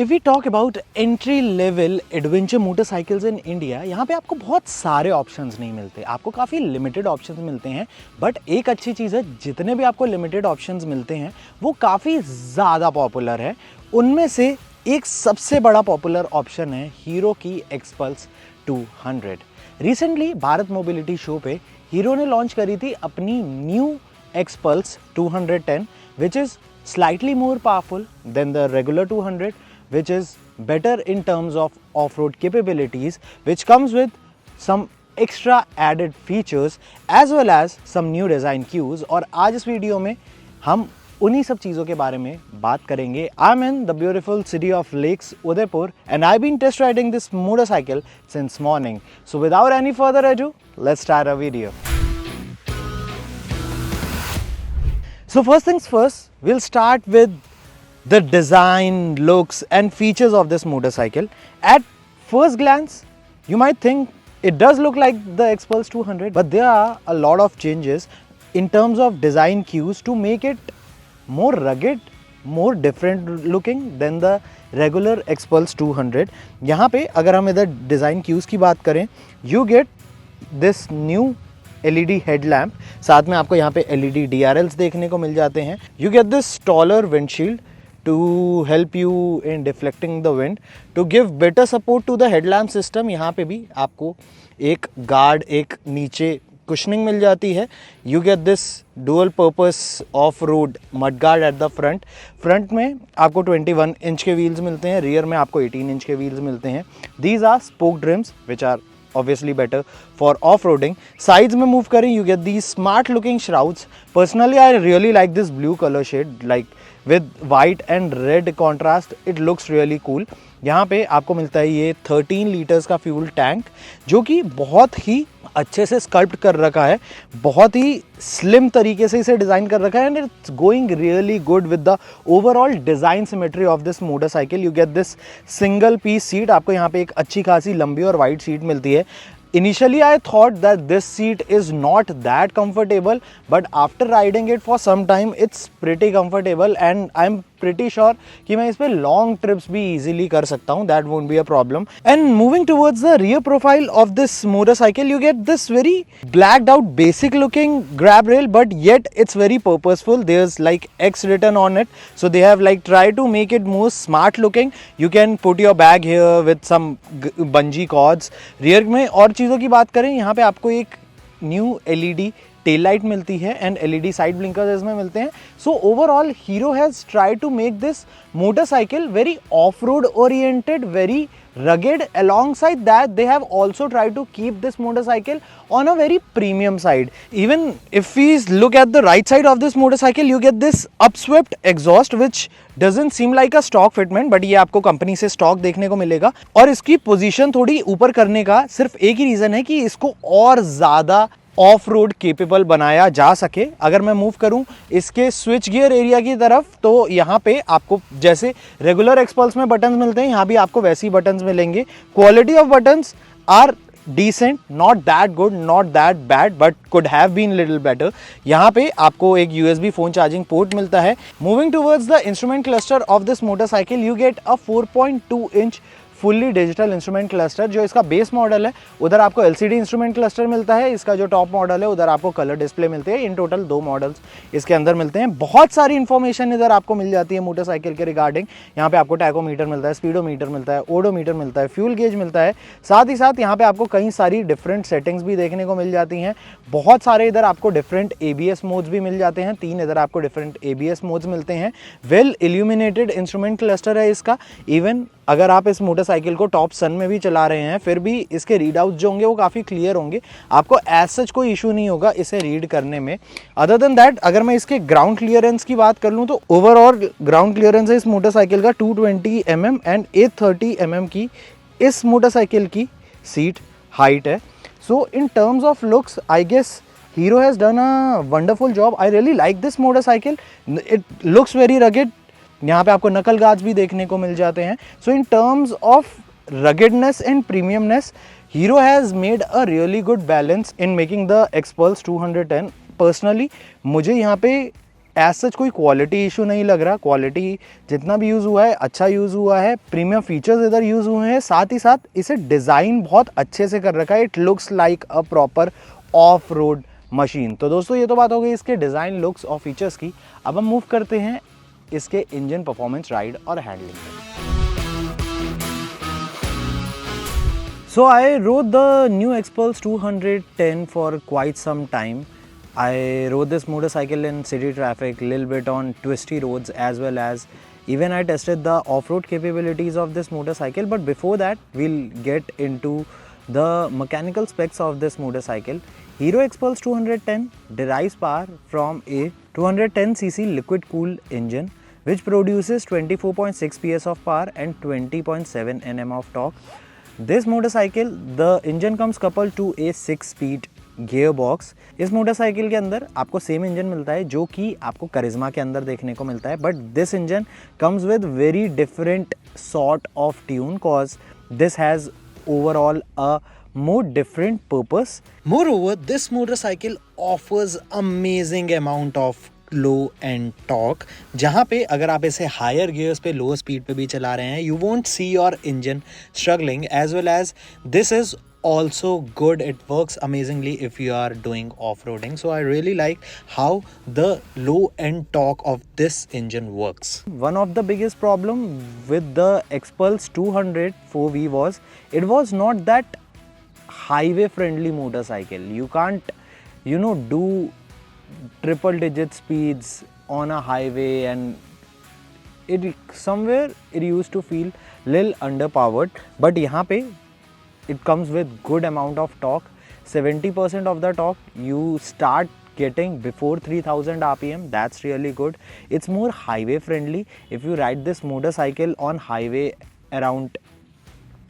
If we talk about entry level adventure motorcycles in India, यहाँ पे आपको बहुत सारे ऑप्शंस नहीं मिलते, आपको काफ़ी लिमिटेड ऑप्शंस मिलते हैं। बट एक अच्छी चीज़ है, जितने भी आपको लिमिटेड ऑप्शंस मिलते हैं वो काफ़ी ज़्यादा पॉपुलर है। उनमें से एक सबसे बड़ा पॉपुलर ऑप्शन है हीरो की XPulse 200। Recently Bharat mobility show पे हीरो ने लॉन्च करी थी अपनी new XPulse 210, which is slightly more powerful than the regular 200, which is better in terms of off-road capabilities, which comes with some extra added features as well as some new design cues। और आज इस video में हम उन्हीं सब चीज़ों के बारे में बात करेंगे। I'm in the beautiful city of Lakes, Udaipur, and I've been test riding this motorcycle since morning. So without any further ado, let's start our video. So first things first, we'll start with the design, looks and features of this motorcycle. At first glance, you might think it does look like the Xpulse 200, but there are a lot of changes in terms of design cues to make it more rugged, more different looking than the regular Xpulse 200. यहाँ पे अगर हम इधर design cues की बात करें, you get this new LED headlamp, साथ में आपको यहाँ पे LED DRLs देखने को मिल जाते हैं। You get this taller windshield to help you in deflecting the wind to give better support to the headlamp system. यहाँ पे भी आपको एक गार्ड, एक नीचे कुशनिंग मिल जाती है। You get this dual purpose of road mud guard at the front में आपको 21 इंच के व्हील्स मिलते हैं, रियर में आपको 18 इंच के व्हील्स मिलते हैं। These are spoked rims which are obviously better for off-roading. Sides में move करें, you get these smart looking shrouds. Personally I really like this blue color shade, like with white and red contrast, it looks really cool. यहाँ पे आपको मिलता है ये 13 litres का fuel tank, जो कि बहुत ही अच्छे से स्कल्प्ट कर रखा है, बहुत ही स्लिम तरीके से इसे डिज़ाइन कर रखा है, and it's going really good with the overall design symmetry of this motorcycle. You get this single piece seat, आपको यहाँ पे एक अच्छी खासी लंबी और वाइड सीट मिलती है। Initially I thought that this seat is not that comfortable, but after riding it for some time it's pretty comfortable and I'm pretty sure कि मैं इस पे long trips भी easily कर सकता हूँ, that won't be a problem. And moving towards the rear profile of this motorcycle, you get this very blacked out basic looking grab rail, but yet it's very purposeful. There's like X written on it, so they have like tried to make it more smart looking. You can put your bag here with some bungee cords. Rear में और चीज़ों की बात करें, यहाँ पे आपको एक न्यू LED टेल लाइट मिलती है एंड LED साइड ब्लिंकर्स इसमें मिलते हैं। So overall Hero has try to make this motorcycle very off road oriented, very rugged. Alongside that, they have also tried to keep this motorcycle on a very premium side. Even if we look at the right side of this motorcycle, you get this upswept exhaust which doesn't seem like a stock fitment, but ये आपको company से stock देखने को मिलेगा। और इसकी position थोड़ी ऊपर करने का सिर्फ एक ही रीज़न है कि इसको और ज़्यादा ऑफ रोड केपेबल बनाया जा सके। अगर मैं मूव करूं इसके स्विच गियर एरिया की तरफ, तो यहाँ पे आपको जैसे रेगुलर एक्सपल्स में बटन्स मिलते हैं, यहाँ भी आपको वैसे ही बटन्स मिलेंगे। Quality of buttons are decent, not that good, not that bad, but could have been little better. यहाँ पे आपको एक USB phone charging port मिलता है। Moving towards the instrument cluster of this motorcycle, you get a 4.2 inch fully digital instrument cluster. जो इसका base model है उधर आपको LCD इंस्ट्रूमेंट क्लस्टर मिलता है, इसका जो टॉप मॉडल है उधर आपको कलर डिस्प्ले मिलते हैं। इन टोटल 2 मॉडल्स इसके अंदर मिलते हैं। बहुत सारी इन्फॉर्मेशन इधर आपको मिल जाती है मोटरसाइकिल के रिगार्डिंग। यहाँ पे आपको टैकोमीटर मिलता है, स्पीडोमीटर मिलता है, ओडोमीटर मिलता है, फ्यूल गेज मिलता है। साथ ही साथ यहाँ पे आपको कई सारी डिफरेंट सेटिंग्स भी देखने को मिल जाती हैं। बहुत सारे इधर आपको डिफरेंट ABS मोड्स भी मिल जाते हैं, 3 इधर आपको डिफरेंट ABS मोड्स मिलते हैं। वेल इल्यूमिनेटेड इंस्ट्रूमेंट क्लस्टर है इसका। इवन अगर आप इस मोटरसाइकिल को टॉप सन में भी चला रहे हैं, फिर भी इसके रीड आउट जो होंगे वो काफ़ी क्लियर होंगे, आपको एज सच कोई इशू नहीं होगा इसे रीड करने में। अदर देन दैट, अगर मैं इसके ग्राउंड क्लियरेंस की बात कर लूँ तो ओवरऑल ग्राउंड क्लियरेंस है इस मोटरसाइकिल का 220 mm एंड 830 mm की इस मोटरसाइकिल की सीट हाइट है। So in terms of looks I guess Hero has done a wonderful job. I really like this motorcycle. It looks very rugged. यहाँ पे आपको नकल गार्ड्स भी देखने को मिल जाते हैं. So in terms of ruggedness and premiumness, Hero has made a really good balance in making the Xpulse 210. Personally, मुझे यहाँ पे एज सच कोई क्वालिटी इशू नहीं लग रहा, क्वालिटी जितना भी यूज़ हुआ है अच्छा यूज़ हुआ है, प्रीमियम फीचर्स इधर यूज़ हुए हैं, साथ ही साथ इसे डिज़ाइन बहुत अच्छे से कर रखा है। It looks like a proper off road machine. तो दोस्तों ये तो बात हो गई इसके डिज़ाइन, लुक्स और फीचर्स की। अब हम मूव करते हैं इसके इंजन परफॉर्मेंस, राइड और हैंडलिंग पे। So I rode the new Xpulse 210 for quite some time. I rode this motorcycle in city traffic, little bit on twisty roads, as well as even I tested the off-road capabilities of this motorcycle. But before that, we'll get into the mechanical specs of this motorcycle. Hero Xpulse 210 derives power from a 210cc liquid-cooled engine, which produces 24.6 PS of power and 20.7 Nm of torque. This motorcycle, the engine comes coupled to a 6-speed gearbox. इस motorcycle के अंदर आपको same engine मिलता है जो कि आपको करिश्मा के अंदर देखने को मिलता है, but this engine comes with very different sort of tune cause this has overall a more different purpose. Moreover, this motorcycle offers amazing amount of low end torque, जहाँ पे अगर आप इसे हायर गियर्स पे लोअर स्पीड पे भी चला रहे हैं, you won't see your engine struggling, as well as this is also good. It works amazingly if you are doing off-roading. So I really like how the low end torque of this engine works. One of the biggest problem with the Xpulse 200 4V was it was not that highway friendly motorcycle. You can't do triple digit speeds on a highway, and it somewhere it used to feel little underpowered, but यहाँ पे it comes with good amount of torque. 70% of the torque you start getting before 3000 rpm. That's really good. It's more highway friendly. If you ride this motorcycle on highway around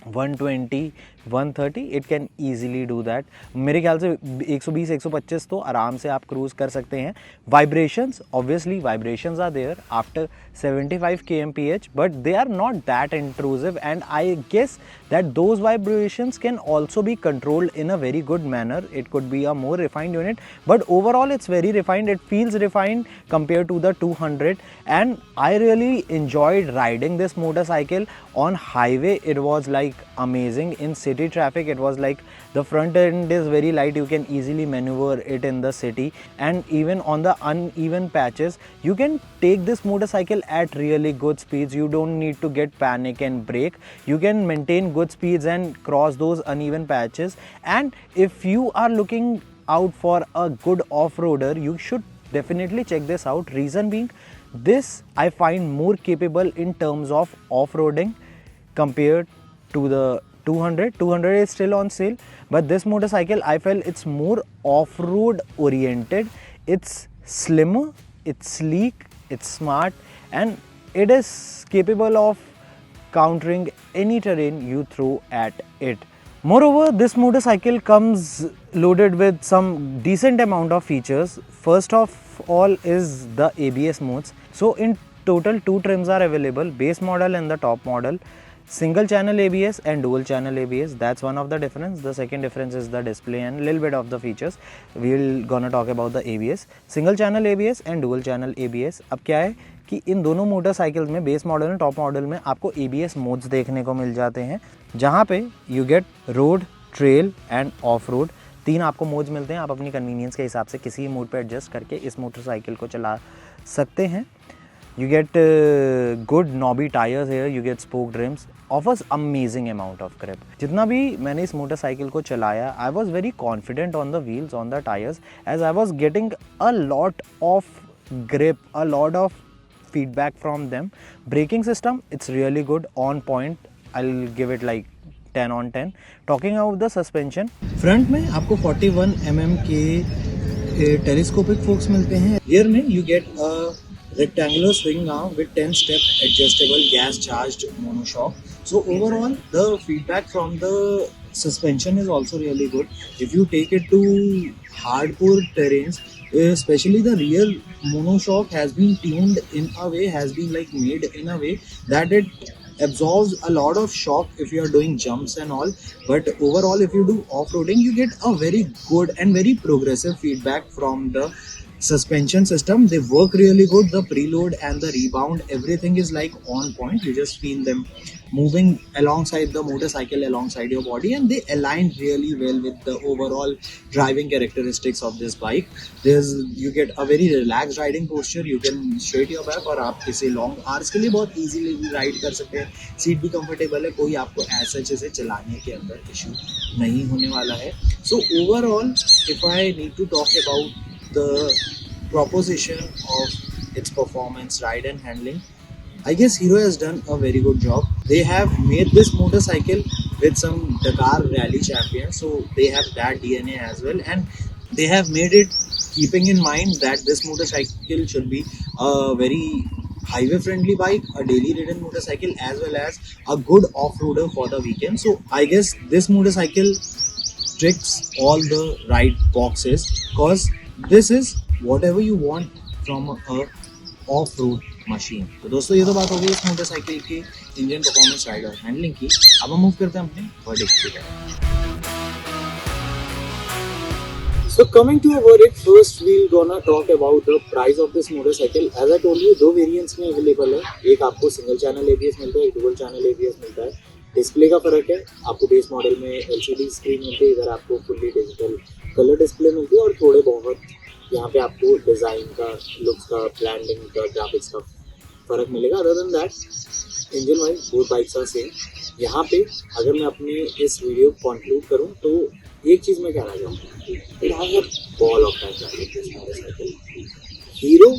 120 130 it can easily do that. मेरे ख्याल से 120 125 तो आराम से आप cruise कर सकते हैं. Vibrations, obviously vibrations are there after 75 kmph, but they are not that intrusive, and I guess that those vibrations can also be controlled in a very good manner. It could be a more refined unit, but overall it's very refined. It feels refined compared to the 200, and I really enjoyed riding this motorcycle on highway. It was like amazing. In city traffic it was like the front end is very light, you can easily maneuver it in the city, and even on the uneven patches you can take this motorcycle at really good speeds. You don't need to get panic and brake. You can maintain good speeds and cross those uneven patches. And if you are looking out for a good off-roader, you should definitely check this out. Reason being, this I find more capable in terms of off-roading compared to the 200. 200 is still on sale, but this motorcycle I felt it's more off-road oriented. It's slimmer, it's sleek, it's smart, and it is capable of countering any terrain you throw at it. Moreover, this motorcycle comes loaded with some decent amount of features. First of all is the ABS modes. So in total 2 trims are available, base model and the top model. Single channel ABS and dual channel ABS, that's one of the difference. The second difference is the display and little bit of the features. We'll gonna talk about the ABS. Single channel ABS and dual channel ABS. अब क्या है कि इन दोनों motorcycles में, base model और top model में, आपको ABS modes देखने को मिल जाते हैं, जहाँ पे you get road, trail end of road. 3 आपको मोड्स मिलते हैं. आप अपनी कन्वीनियंस के हिसाब से किसी मोड पे एडजस्ट करके इस मोटरसाइकिल को चला सकते हैं. You get good knobby tires here, you get spoked rims, offers amazing amount of grip. जितना भी मैंने इस मोटरसाइकिल को चलाया, I was very confident on the wheels, on the tires, as I was getting a lot of grip, a lot of feedback from them. Braking system, it's really good, on point. I'll give it like 10 on 10. Talking about the suspension, front में आपको 41 mm के telescopic forks मिलते हैं. Rear में you get a rectangular swing arm with 10-step adjustable gas charged monoshock. So overall the feedback from the suspension is also really good. If you take it to hardcore terrains, especially the rear monoshock has been tuned in a way, has been like made in a way that it absorbs a lot of shock if you are doing jumps and all. But overall if you do off-roading, you get a very good and very progressive feedback from the suspension system, they work really good. The preload and the rebound, everything is like on point. You just feel them moving alongside the motorcycle, alongside your body, and they align really well with the overall driving characteristics of this bike. You get a very relaxed riding posture. You can straight your back और आप इसे long hours के लिए बहुत easily भी ride कर सकते हैं. सीट भी कंफर्टेबल है, कोई आपको ऐसा चीज़ें चलाने के अंदर इशू नहीं होने वाला है. So overall if I need to talk about the proposition of its performance, ride and handling, I guess Hero has done a very good job. They have made this motorcycle with some Dakar rally champions, so they have that DNA as well, and they have made it keeping in mind that this motorcycle should be a very highway friendly bike, a daily ridden motorcycle, as well as a good off-roader for the weekend. So I guess this motorcycle ticks all the right boxes, because this is whatever you want from a off-road machine. तो दोस्तों ये तो बात हो गई इस motorcycle की engine performance, ride और हैंडलिंग की. अब हम मूव करते हैं अपने वर्डिक्ट की तरफ. So coming to a verdict, first we'll gonna talk about the price of this motorcycle. As I told you, दो वेरिएंट्स में अवेलेबल है. एक आपको सिंगल चैनल ABS मिलता है, एक डुअल चैनल ABS मिलता है. डिस्प्ले का फर्क है, आपको बेस मॉडल में LCD स्क्रीन मिलती है, इधर आपको फुल्ली डिजिटल कलर डिस्प्ले मिलती है, और थोड़े बहुत यहाँ पे आपको डिज़ाइन का, लुक्स का, ब्रांडिंग का, ग्राफिक्स का फ़र्क मिलेगा. Other than that engine wise both bikes are same. यहाँ पे अगर मैं अपने इस वीडियो को कंक्लूड करूँ तो एक चीज़ मैं कहना चाहूँगा, it has a ball of time. Hero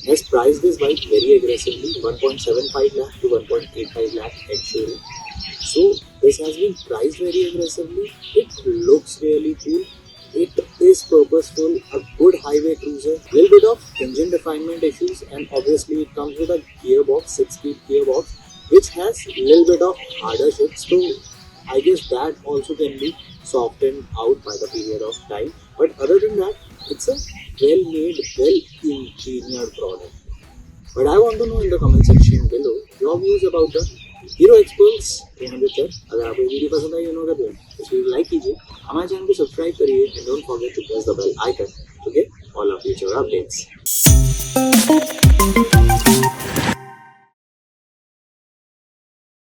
has priced this bike very aggressively, 1.75 lakh to 1.85 lakh at showroom. So this has been priced very aggressively. It looks really cool. It is purposeful, a good highway cruiser. Little bit of engine refinement issues, and obviously it comes with a gearbox, 6-speed gearbox, which has little bit of harder shifts. So I guess that also can be softened out by the period of time. But other than that, it's a well-made, well-engineered product. But I want to know in the comment section below your views about the Hero Xpulse 300Z. अगर आपको video पसंद आई होगा तो इस video like कीजिए, हमारे channel को subscribe करिए, and don't forget to press the bell icon to get all our future updates.